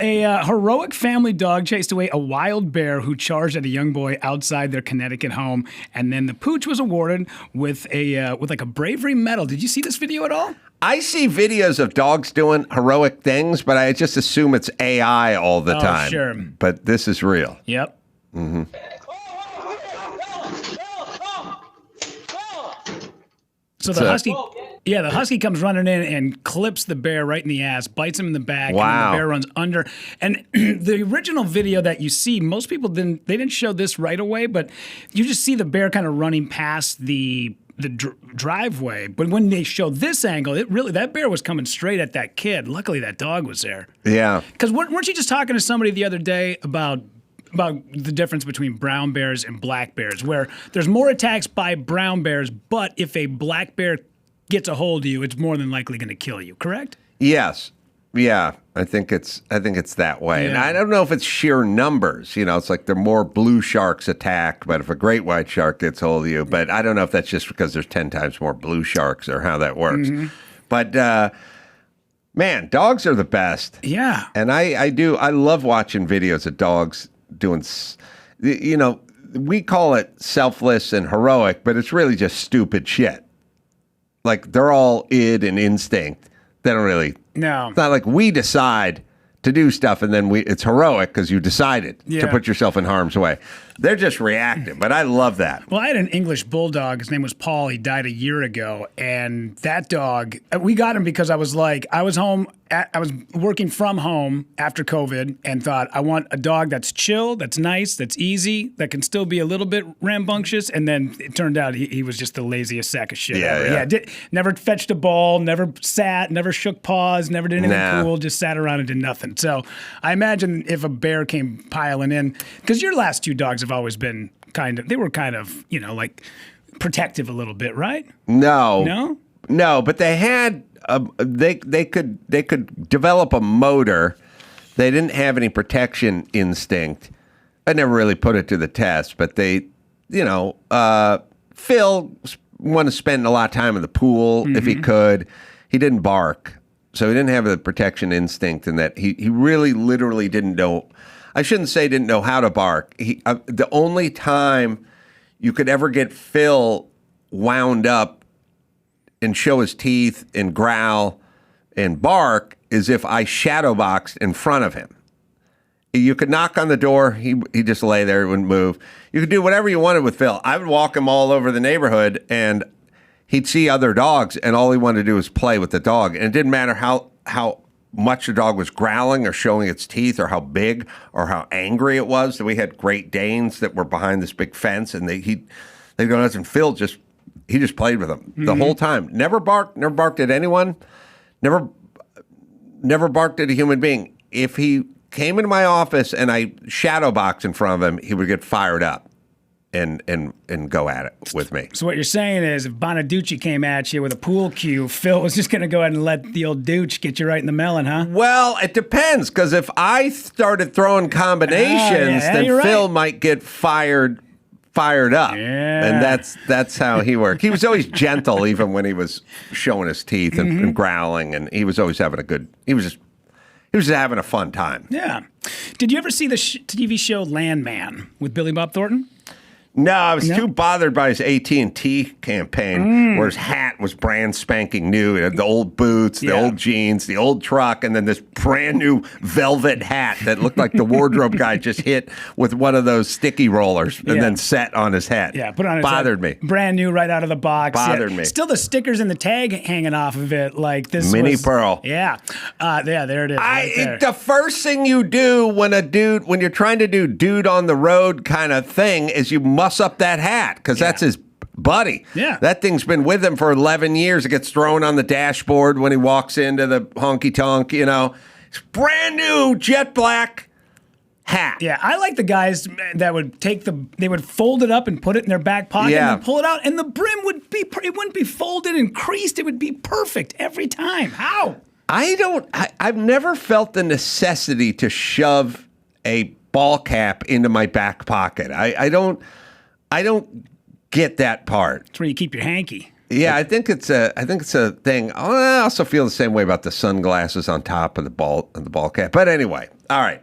A heroic family dog chased away a wild bear who charged at a young boy outside their Connecticut home, and then the pooch was awarded with like a bravery medal. Did you see this video at all? I see videos of dogs doing heroic things, but I just assume it's AI all the time. Sure. But this is real. Yep. Mm-hmm. So the husky, the husky comes running in and clips the bear right in the ass, bites him in the back, Wow. and the bear runs under. And the original video that you see, most people didn't show this right away, but you just see the bear kind of running past the driveway. But when they show this angle, that bear was coming straight at that kid. Luckily, that dog was there. Yeah. Because weren't you just talking to somebody the other day about the difference between brown bears and black bears, where there's more attacks by brown bears, but if a black bear gets a hold of you, it's more than likely going to kill you, correct? Yes. Yeah. I think it's that way. Yeah. And I don't know if it's sheer numbers. It's like there are more blue sharks attacked, but if a great white shark gets hold of you, but I don't know if that's just because there's 10 times more blue sharks or how that works. Mm-hmm. But man, dogs are the best. Yeah. And I love watching videos of dogs doing, we call it selfless and heroic, but it's really just stupid shit. Like they're all id and instinct. They don't really. No. It's not like we decide to do stuff and then it's heroic because you decided to put yourself in harm's way. They're just reactive, but I love that. Well, I had an English Bulldog. His name was Paul. He died a year ago. And that dog, we got him because I was home. I was working from home after COVID and thought, I want a dog that's chill, that's nice, that's easy, that can still be a little bit rambunctious. And then it turned out he was just the laziest sack of shit ever. Yeah. Never fetched a ball, never sat, never shook paws, never did anything cool, just sat around and did nothing. So I imagine if a bear came piling in, because your last two dogs have always been they were kind of, like protective a little bit, right? No, but they had they could develop a motor. They didn't have any protection instinct. I never really put it to the test, but they, Phil wanted to spend a lot of time in the pool if he could. He didn't bark, so he didn't have the protection instinct, and that he really literally didn't know. I shouldn't say didn't know how to bark. The only time you could ever get Phil wound up and show his teeth and growl and bark is if I shadow boxed in front of him. You could knock on the door. He just lay there, wouldn't move. You could do whatever you wanted with Phil. I would walk him all over the neighborhood, and he'd see other dogs, and all he wanted to do was play with the dog. And it didn't matter how much the dog was growling or showing its teeth or how big or how angry it was. We had Great Danes that were behind this big fence, and they'd go nuts, and Phil just played with them the whole time. Never barked at anyone, never barked at a human being. If he came into my office and I shadow boxed in front of him, he would get fired up and go at it with me. So what you're saying is if Bonaducci came at you with a pool cue, Phil was just going to go ahead and let the old douche get you right in the melon, huh? Well, it depends, because if I started throwing combinations, then Phil might get fired up. Yeah. And that's how he worked. He was always gentle, even when he was showing his teeth and growling, and he was always having he was just having a fun time. Yeah. Did you ever see the TV show Landman with Billy Bob Thornton? No, I was too bothered by his AT&T campaign where his hat was brand spanking new. It had the old boots, the old jeans, the old truck, and then this brand new velvet hat that looked like the wardrobe guy just hit with one of those sticky rollers and then set on his head. Yeah, put on his Bothered head. me. Brand new right out of the box. Bothered me. Still the stickers and the tag hanging off of it like this Mini was, Pearl. Yeah. There it is. Right there. The first thing you do when you're trying to do dude on the road kind of thing is you muss up that hat, because that's his buddy. Yeah. That thing's been with him for 11 years. It gets thrown on the dashboard when he walks into the honky tonk, It's brand new jet black hat. Yeah, I like the guys that would they would fold it up and put it in their back pocket and pull it out, and the brim it wouldn't be folded and creased. It would be perfect every time. How? I've never felt the necessity to shove a ball cap into my back pocket. I don't get that part. It's where you keep your hanky. Yeah, I think it's a thing. I also feel the same way about the sunglasses on top of the ball cap. But anyway, all right.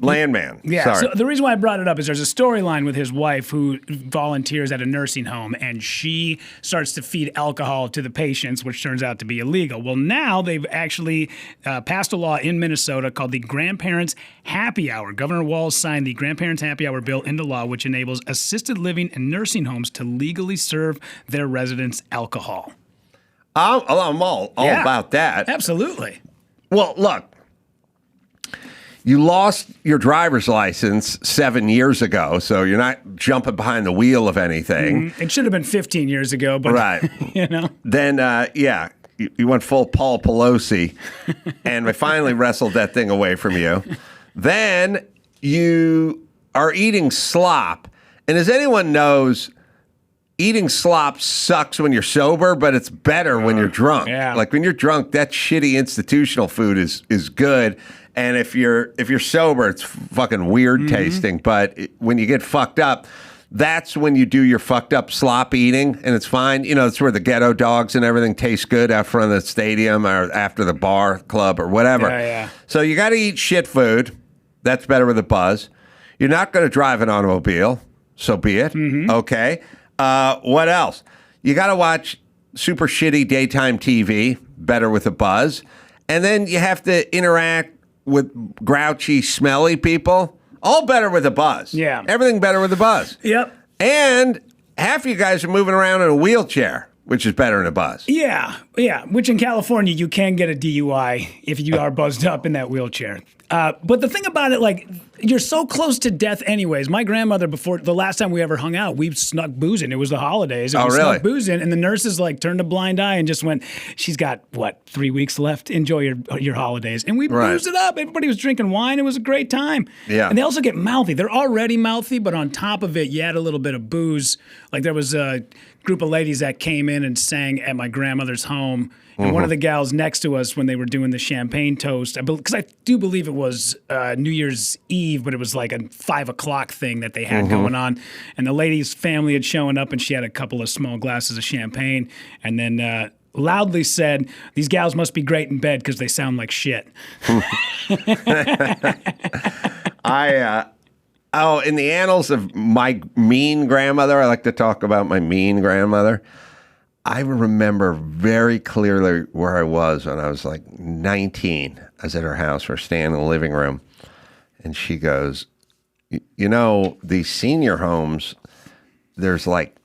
Landman. Yeah, Sorry. so the reason why I brought it up is there's a storyline with his wife who volunteers at a nursing home, and she starts to feed alcohol to the patients, which turns out to be illegal. Well, now they've actually passed a law in Minnesota called the Grandparents Happy Hour. Governor Walz signed the Grandparents Happy Hour bill into law, which enables assisted living and nursing homes to legally serve their residents alcohol. I'm all about that. Absolutely. Well, look. You lost your driver's license 7 years ago, so you're not jumping behind the wheel of anything. It should have been 15 years ago, but right. Then, you went full Paul Pelosi, and we finally wrestled that thing away from you. Then you are eating slop, and as anyone knows, eating slop sucks when you're sober, but it's better when you're drunk. Yeah. Like when you're drunk, that shitty institutional food is good. And if you're sober, it's fucking weird tasting. But when you get fucked up, that's when you do your fucked up slop eating, and it's fine. You know, it's where the ghetto dogs and everything taste good out front of the stadium or after the bar club or whatever. Yeah. So you got to eat shit food. That's better with a buzz. You're not going to drive an automobile, so be it. Okay. What else? You got to watch super shitty daytime TV, better with a buzz. And then you have to interact with grouchy, smelly people, all better with a buzz. Yeah. Everything better with a buzz. Yep. And half you guys are moving around in a wheelchair, which is better than a buzz. Yeah. Which in California, you can get a DUI if you are buzzed up in that wheelchair. But the thing about it, like, you're so close to death anyways. My grandmother, before the last time we ever hung out, we snuck booze in. It was the holidays. And we snuck booze in, and the nurses, like, turned a blind eye and just went, she's got, 3 weeks left? Enjoy your holidays. And we boozed it up. Everybody was drinking wine. It was a great time. Yeah. And they also get mouthy. They're already mouthy, but on top of it, you add a little bit of booze. Like, there was a group of ladies that came in and sang at my grandmother's home. And one of the gals next to us when they were doing the champagne toast, because I do believe it was New Year's Eve, but it was like a 5 o'clock thing that they had going on. And the lady's family had shown up, and she had a couple of small glasses of champagne, and then loudly said, "These gals must be great in bed because they sound like shit." In the annals of my mean grandmother, I like to talk about my mean grandmother. I remember very clearly where I was when I was like 19. I was at her house. We're staying in the living room. And she goes, you know, these senior homes, there's like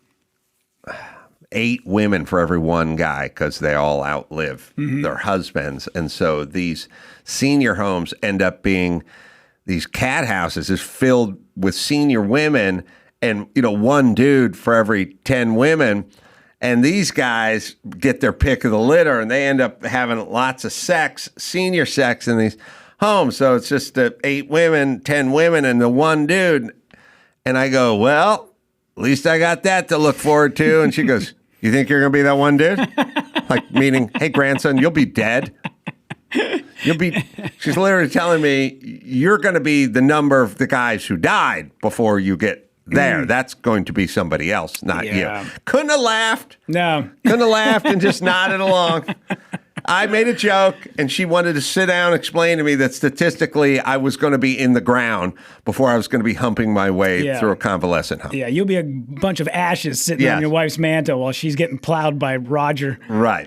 8 women for every one guy because they all outlive their husbands. And so these senior homes end up being these cat houses is filled with senior women and, you know, one dude for every 10 women. And these guys get their pick of the litter, and they end up having lots of sex, senior sex in these homes. So it's just 8 women, 10 women, and the one dude. And I go, well, at least I got that to look forward to. And she goes, you think you're going to be that one dude? Like, meaning, hey, grandson, you'll be dead. She's literally telling me, you're going to be the number of the guys who died before you get there. That's going to be somebody else, not you. Couldn't have laughed. No. Couldn't have laughed and just nodded along. I made a joke, and she wanted to sit down and explain to me that statistically I was going to be in the ground before I was going to be humping my way through a convalescent home. Yeah, you'll be a bunch of ashes sitting on your wife's mantle while she's getting plowed by Roger. Right.